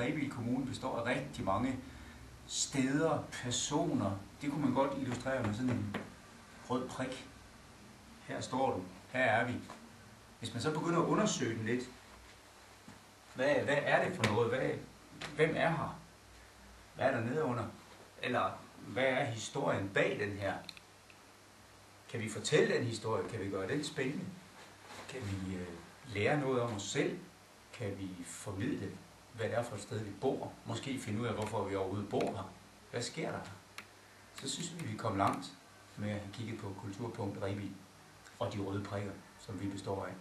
Rebild Kommune består af rigtig mange steder, personer. Det kunne man godt illustrere med sådan en rød prik. Her står du. Her er vi. Hvis man så begynder at undersøge den lidt, hvad er det for noget? Hvem er her? Hvad er der nede under? Eller hvad er historien bag den her? Kan vi fortælle den historie? Kan vi gøre den spændende? Kan vi lære noget om os selv? Kan vi formidle, hvad det er for et sted, vi bor? Måske finde ud af, hvorfor vi overhovedet bor her. Hvad sker der? Så synes vi kom langt med at kigge på Kulturpunkt Rebild og de røde prikker, som vi består af.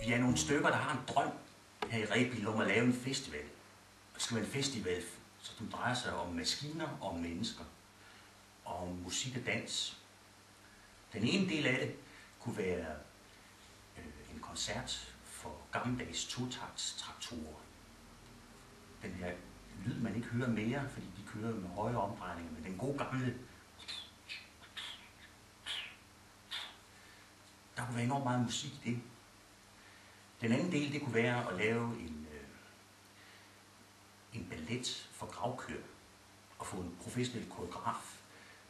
Vi er nogle stykker, der har en drøm her i Rebild om at lave en festival. Det skal være en festival, som drejer sig om maskiner og om mennesker. Og om musik og dans. Den ene del af det kunne være en koncert for gammeldags totaktstraktorer. Den her lyd, man ikke hører mere, fordi de kører med højere omdrejninger, men den gode gamle. Der kunne være enormt meget musik i det. Den anden del, det kunne være at lave en ballet for gravkør og få en professionel koreograf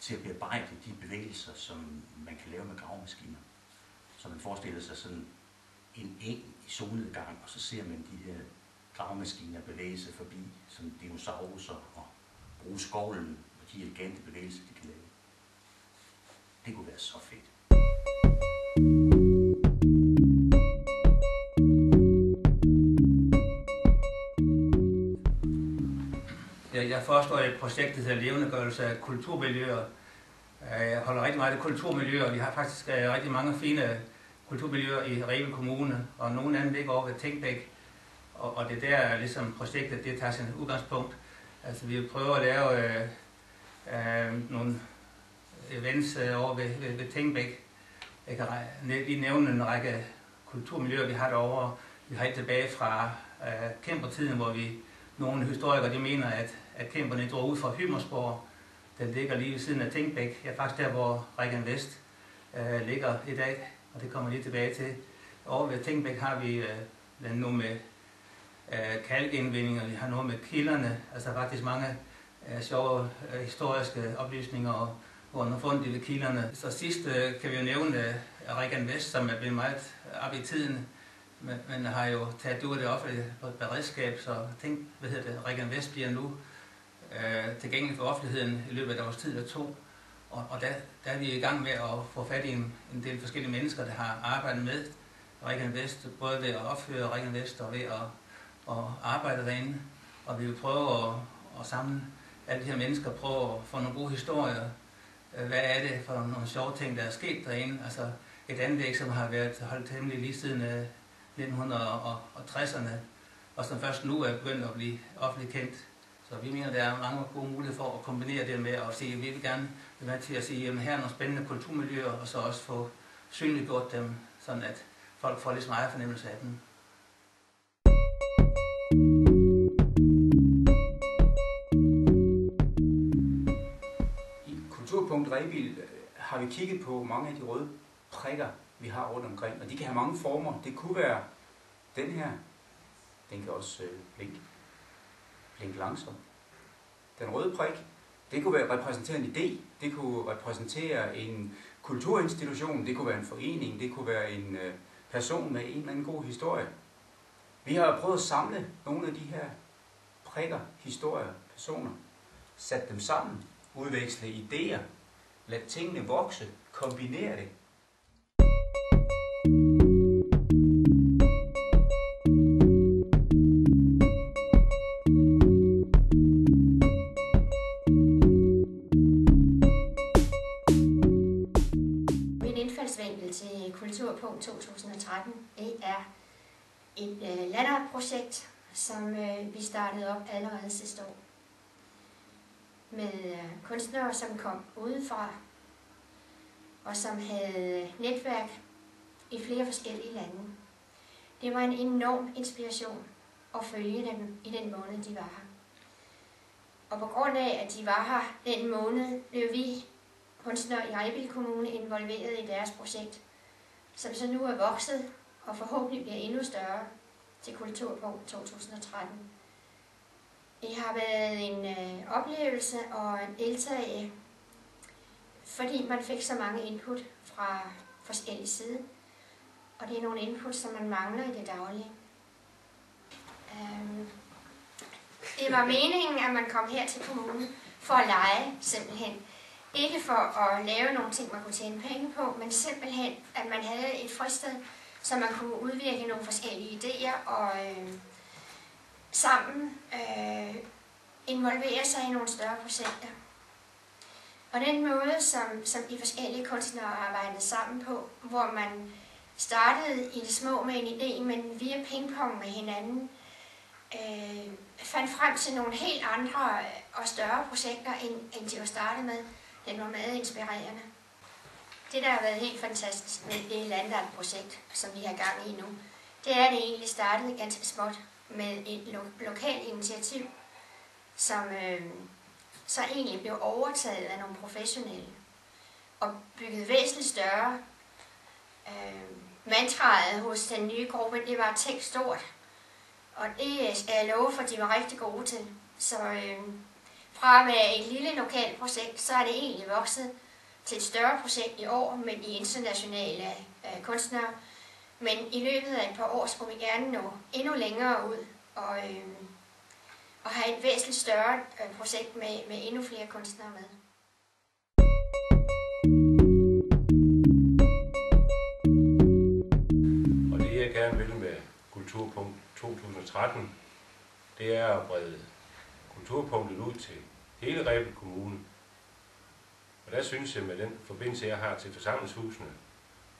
til at bearbejde de bevægelser, som man kan lave med gravmaskiner. Så man forestiller sig sådan en eng i solnedgang, og så ser man de her gravmaskiner bevæge sig forbi, som dinosaurer, og bruge skovlen og de elegante bevægelser, de kan lave. Det kunne være så fedt. Jeg forestår et projekt, der hedder Levendegørelse af kulturmiljøer. Jeg holder rigtig meget af kulturmiljøer. Vi har faktisk rigtig mange fine kulturmiljøer i Rebild Kommune, og nogle af dem ligger over ved Tænkbæk. Og det der ligesom projektet, det tager sin udgangspunkt. Altså vi prøver at lave nogle events over ved Tænkbæk. Jeg kan lige nævne en række kulturmiljøer, vi har derovre. Vi har et tilbage fra kæmpertiden, hvor nogle historikere de mener, at kæmperne drog ud fra Hymersborg. Den ligger lige ved siden af Tænkbæk. Ja, faktisk der, hvor Regan Vest ligger i dag, og det kommer lige tilbage til. Over ved Tænkbæk har vi noget med kalkindvindinger, vi har noget med kilderne, altså faktisk mange sjove historiske oplysninger og hvor man har fundet ved kilderne. Så sidst kan vi jo nævne Regan Vest, som er blevet meget op i tiden, men har jo taget ud af det offentlige på et beredskab, så tænk, Regan Vest bliver nu tilgængelig for offentligheden i løbet af et års tid eller to. Og der er vi i gang med at få fat i en del forskellige mennesker, der har arbejdet med Regan Vest, både ved at opføre Regan Vest og ved at arbejde derinde. Og vi vil prøve at samle alle de her mennesker, prøve at få nogle gode historier. Hvad er det for nogle sjove ting, der er sket derinde? Altså et anlæg, som har været holdt hemmeligt lige siden 1960'erne, og som først nu er begyndt at blive offentligt kendt. Så vi mener, der er mange gode muligheder for at kombinere det med at sige, at vi vil gerne være med til at sige, at her er nogle spændende kulturmiljøer, og så også få synliggjort dem, sådan at folk får lidt så meget fornemmelse af dem. I Kulturpunkt Rebild har vi kigget på mange af de røde prikker, vi har rundt omkring, og de kan have mange former. Det kunne være den her. Den kan også blinke langsomt. Den røde prik, det kunne repræsentere en idé, det kunne repræsentere en kulturinstitution, det kunne være en forening, det kunne være en person med en eller anden god historie. Vi har prøvet at samle nogle af de her prikker, historier, personer, sat dem sammen, udveksle idéer, lad tingene vokse, kombinere det. Til Kulturpunkt 2013. Det er et landartprojekt, som vi startede op allerede sidste år. Med kunstnere, som kom udefra, og som havde netværk i flere forskellige lande. Det var en enorm inspiration at følge dem i den måned, de var her. Og på grund af, at de var her den måned, blev vi kunstnere i Rebild Kommune involveret i deres projekt, som så nu er vokset og forhåbentlig bliver endnu større til Kulturpunkt 2013. Det har været en oplevelse og en deltagelse, fordi man fik så mange input fra forskellige sider, og det er nogle input, som man mangler i det daglige. Det var meningen, at man kom her til kommunen for at lege, simpelthen. Ikke for at lave nogle ting, man kunne tjene penge på, men simpelthen, at man havde et fristed, så man kunne udvirke nogle forskellige idéer og sammen involvere sig i nogle større projekter. Og den måde, som de forskellige kunstnere arbejdede sammen på, hvor man startede i det små med en idé, men via pingpong med hinanden, fandt frem til nogle helt andre og større projekter, end de var startet med. Den var meget inspirerende. Det, der har været helt fantastisk med det Landart-projekt, som vi har gang i nu, det er, at det egentlig startede ganske småt med et lokalt initiativ, som så egentlig blev overtaget af nogle professionelle og bygget væsentligt større. Mantraet hos den nye gruppe, det var tænk stort, og det skal jeg love for, at de var rigtig gode til. Så fra at være et lille lokalt projekt, så er det egentlig vokset til et større projekt i år med de internationale kunstnere. Men i løbet af et par år skulle vi gerne nå endnu længere ud og have et væsentligt større projekt med endnu flere kunstnere med. Og det jeg gerne vil med Kulturpunkt 2013, det er at brede Kulturpunktet ud til hele Rebild Kommune. Og der synes jeg med den forbindelse, jeg har til forsamlingshusene,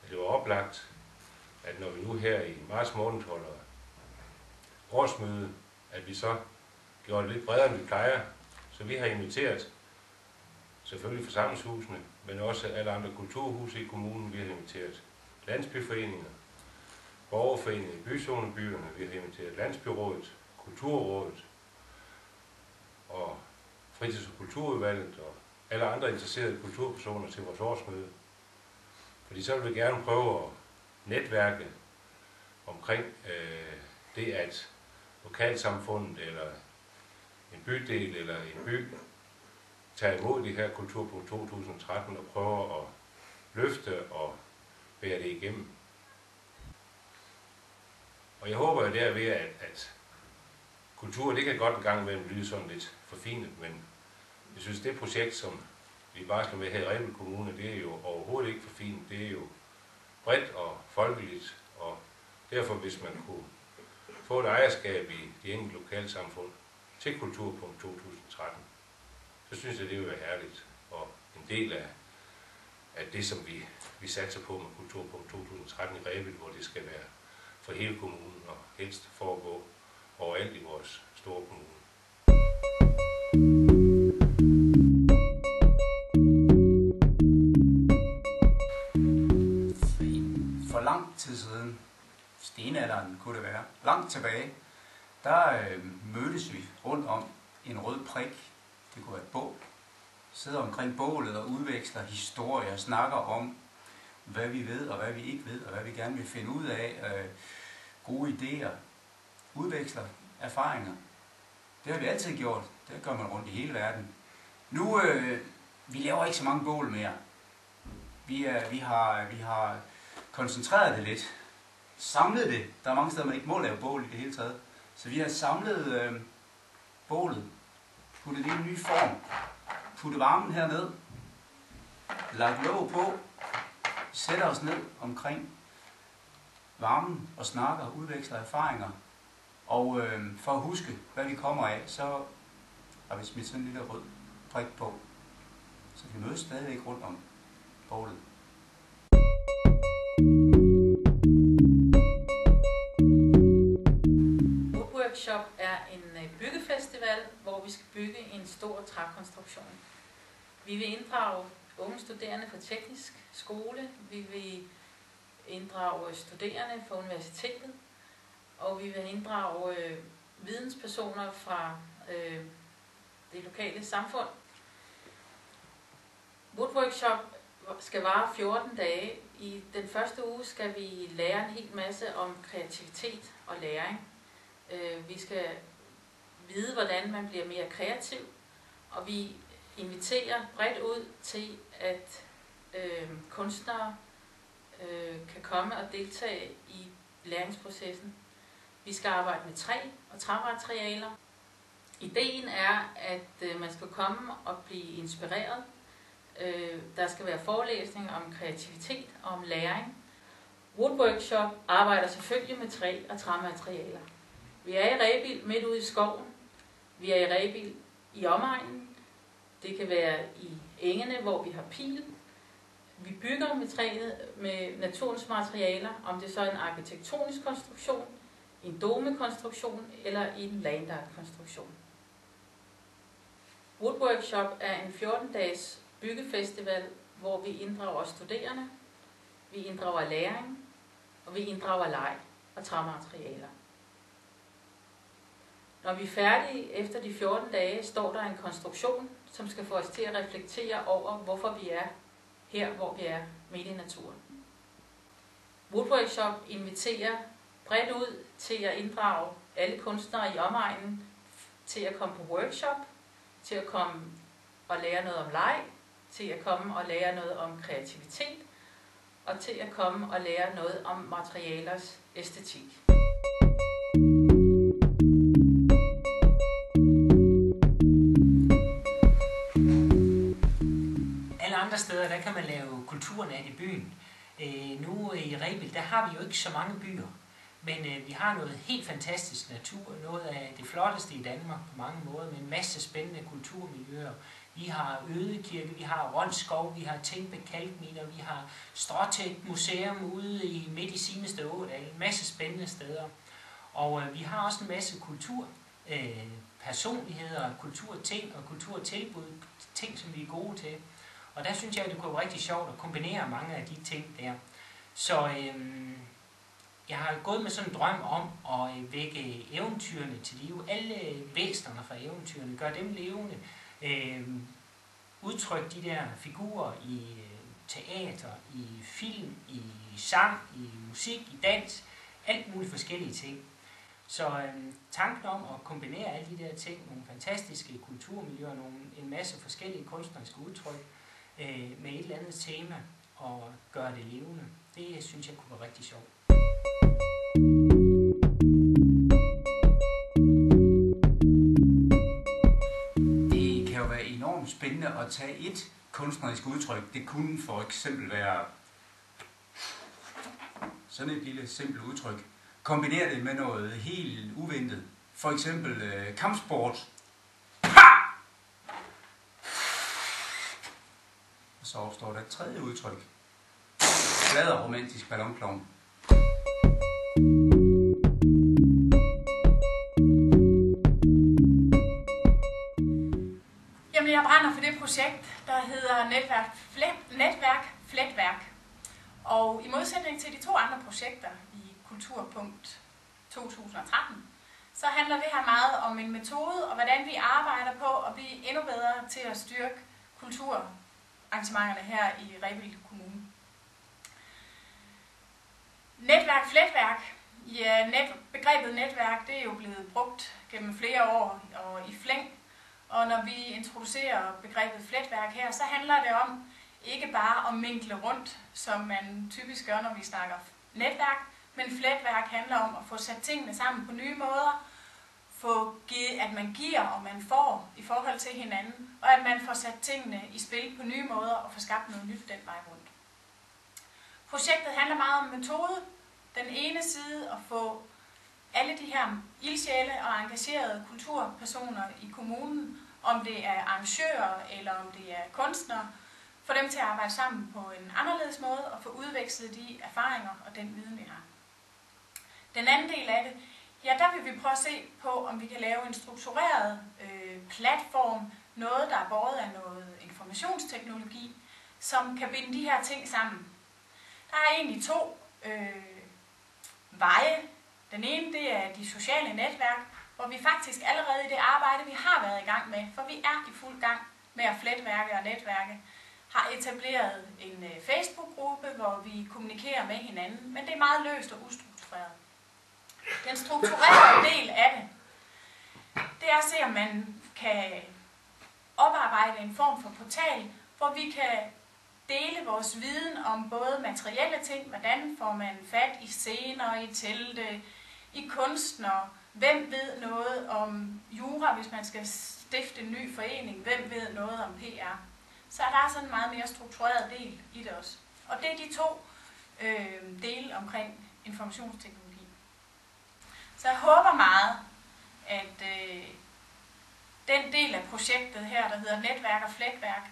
at det var oplagt, at når vi nu her i marts måned holder årsmøde, at vi så gjorde det lidt bredere, end vi plejer. Så vi har inviteret selvfølgelig forsamlingshusene, men også alle andre kulturhuse i kommunen. Vi har inviteret landsbyforeninger, borgerforeninger i byzonebyerne, vi har inviteret Landsbyrådet, Kulturrådet og Fritids- og Kulturudvalget og alle andre interesserede kulturpersoner til vores årsmøde. Fordi så vil vi gerne prøve at netværke omkring det, at lokalsamfundet eller en bydel eller en by tager imod de her Kulturpunkt 2013 og prøver at løfte og bære det igennem. Og jeg håber jo derved, at kultur, det kan godt en gang imellem lyde sådan lidt forfinet, men jeg synes, det projekt, som vi bare skal med her i Rebild Kommune, det er jo overhovedet ikke forfinet. Det er jo bredt og folkeligt, og derfor, hvis man kunne få et ejerskab i de enkelte lokalsamfund til Kulturpunkt 2013, så synes jeg, det vil være herligt, og en del af det, som vi satser på med Kulturpunkt 2013 i Rebild, hvor det skal være for hele kommunen og helst foregå overalt i vores store kommune. For lang tid siden, stenalderen kunne det være, langt tilbage, der mødtes vi rundt om en rød prik. Det kunne være et bål. Sidder omkring bålet og udveksler historier, snakker om, hvad vi ved og hvad vi ikke ved, og hvad vi gerne vil finde ud af. Gode idéer. Udveksler erfaringer. Det har vi altid gjort. Det gør man rundt i hele verden. Nu, vi laver ikke så mange bål mere. Vi har koncentreret det lidt. Samlet det. Der er mange steder, man ikke må lave bål i det hele taget. Så vi har samlet bålet. Puttet det i en ny form. Puttet varmen herned. Lagt låg på. Sætter os ned omkring varmen og snakker og udveksler erfaringer. Og for at huske, hvad vi kommer af, så har vi smidt sådan en lille rød prik på. Så vi mødes stadigvæk rundt om bålet. Woodworkshop er en byggefestival, hvor vi skal bygge en stor trækonstruktion. Vi vil inddrage unge studerende fra teknisk skole, vi vil inddrage studerende fra universitetet, og vi vil inddrage videnspersoner fra det lokale samfund. Woodworkshop skal vare 14 dage. I den første uge skal vi lære en hel masse om kreativitet og læring. Vi skal vide, hvordan man bliver mere kreativ, og vi inviterer bredt ud til, at kunstnere kan komme og deltage i læringsprocessen. Vi skal arbejde med træ og træmaterialer. Ideen er, at man skal komme og blive inspireret. Der skal være forelæsninger om kreativitet og om læring. Woodworkshop arbejder selvfølgelig med træ og træmaterialer. Vi er i Rebild midt ude i skoven. Vi er i Rebild i omegnen. Det kan være i engene, hvor vi har pil. Vi bygger med træet med naturens materialer, om det så er en arkitektonisk konstruktion, en domekonstruktion eller en landart-konstruktion. Woodworkshop er en 14-dages byggefestival, hvor vi inddrager studerende, vi inddrager læring, og vi inddrager leg og træmaterialer. Når vi er færdige efter de 14 dage, står der en konstruktion, som skal få os til at reflektere over, hvorfor vi er her, hvor vi er midt i naturen. Woodworkshop inviterer bredt ud til at inddrage alle kunstnere i omegnen til at komme på workshop, til at komme og lære noget om leg, til at komme og lære noget om kreativitet, og til at komme og lære noget om materialers æstetik. Alle andre steder, der kan man lave kulturnat i byen. Nu i Rebild, der har vi jo ikke så mange byer, men vi har noget helt fantastisk natur, noget af det flotteste i Danmark på mange måder, med en masse spændende kulturmiljøer. Vi har Ødekirke, vi har Ronskov, vi har Tænkbæk Kalkminer, vi har Stråtæk Museum ude i midt i Simested Ådal, en masse spændende steder. Og vi har også en masse personligheder, kulturting og kulturtilbud, ting som vi er gode til. Og der synes jeg, at det kunne være rigtig sjovt at kombinere mange af de ting der. Så jeg har gået med sådan en drøm om at vække eventyrene til live. Alle væsenerne fra eventyrene, gør dem levende. Udtryk de der figurer i teater, i film, i sang, i musik, i dans, alt muligt forskellige ting. Så tanken om at kombinere alle de der ting, nogle fantastiske kulturmiljøer, en masse forskellige kunstneriske udtryk med et eller andet tema og gøre det levende, det synes jeg kunne være rigtig sjovt. Enormt spændende at tage et kunstnerisk udtryk. Det kunne for eksempel være sådan et lille simpelt udtryk. Kombinere det med noget helt uventet. For eksempel kampsport. Og så opstår der et tredje udtryk. Glad og romantisk ballonklovn. Jeg brænder for det projekt, der hedder Netværk Fletværk. Og i modsætning til de to andre projekter i Kulturpunkt 2013, så handler det her meget om en metode og hvordan vi arbejder på at blive endnu bedre til at styrke kulturarrangementerne her i Rebild Kommune. Netværk Fletværk. Ja, begrebet netværk, det er jo blevet brugt gennem flere år og i flæng. Og når vi introducerer begrebet fletværk her, så handler det om ikke bare at minkle rundt, som man typisk gør, når vi snakker netværk, men fletværk handler om at få sat tingene sammen på nye måder, at man giver og man får i forhold til hinanden, og at man får sat tingene i spil på nye måder og får skabt noget nyt den vej rundt. Projektet handler meget om metode. Den ene side at få alle de her ildsjæle og engagerede kulturpersoner i kommunen, om det er arrangører eller om det er kunstnere, få dem til at arbejde sammen på en anderledes måde og få udvekslet de erfaringer og den viden, vi har. Den anden del af det, ja, der vil vi prøve at se på, om vi kan lave en struktureret platform, noget, der er båret af noget informationsteknologi, som kan binde de her ting sammen. Der er egentlig to veje. Den ene, det er de sociale netværk, hvor vi faktisk allerede i det arbejde, vi har været i gang med, for vi er i fuld gang med at fletværke og netværke, har etableret en Facebook-gruppe, hvor vi kommunikerer med hinanden, men det er meget løst og ustruktureret. Den strukturerede del af det, det er at se, om man kan oparbejde en form for portal, hvor vi kan dele vores viden om både materielle ting, hvordan får man fat i scener, i telte, i kunstnere, hvem ved noget om jura, hvis man skal stifte en ny forening, hvem ved noget om PR. Så der er sådan en meget mere struktureret del i det også. Og det er de to dele omkring informationsteknologi. Så jeg håber meget, at den del af projektet her, der hedder Netværk og Fletværk,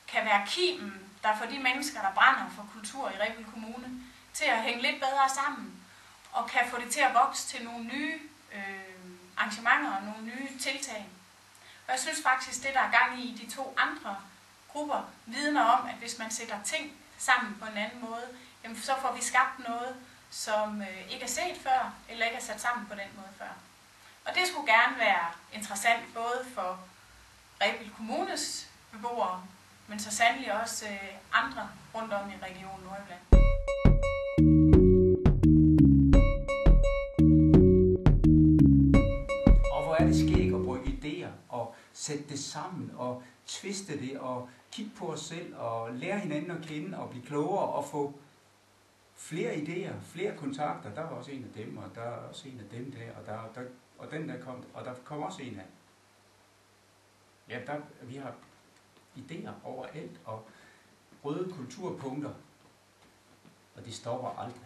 kan være kimen, der får de mennesker, der brænder for kultur i Rebild Kommune, til at hænge lidt bedre sammen, og kan få det til at vokse til nogle nye arrangementer og nogle nye tiltag. Og jeg synes faktisk, det der er gang i de to andre grupper, vidner om, at hvis man sætter ting sammen på en anden måde, jamen så får vi skabt noget, som ikke er set før, eller ikke er sat sammen på den måde før. Og det skulle gerne være interessant både for Rebild Kommunes beboere, men så sandelig også andre rundt om i Region Nordjylland. Og hvor er det skægt at bruge idéer og sætte det sammen og tviste det og kigge på os selv og lære hinanden at kende og blive klogere og få flere idéer, flere kontakter. Der var også en af dem, og der er også en af dem der, og den der kom, og der kom også en af. Ja, vi har idéer overalt og røde kulturpunkter, og de stopper aldrig.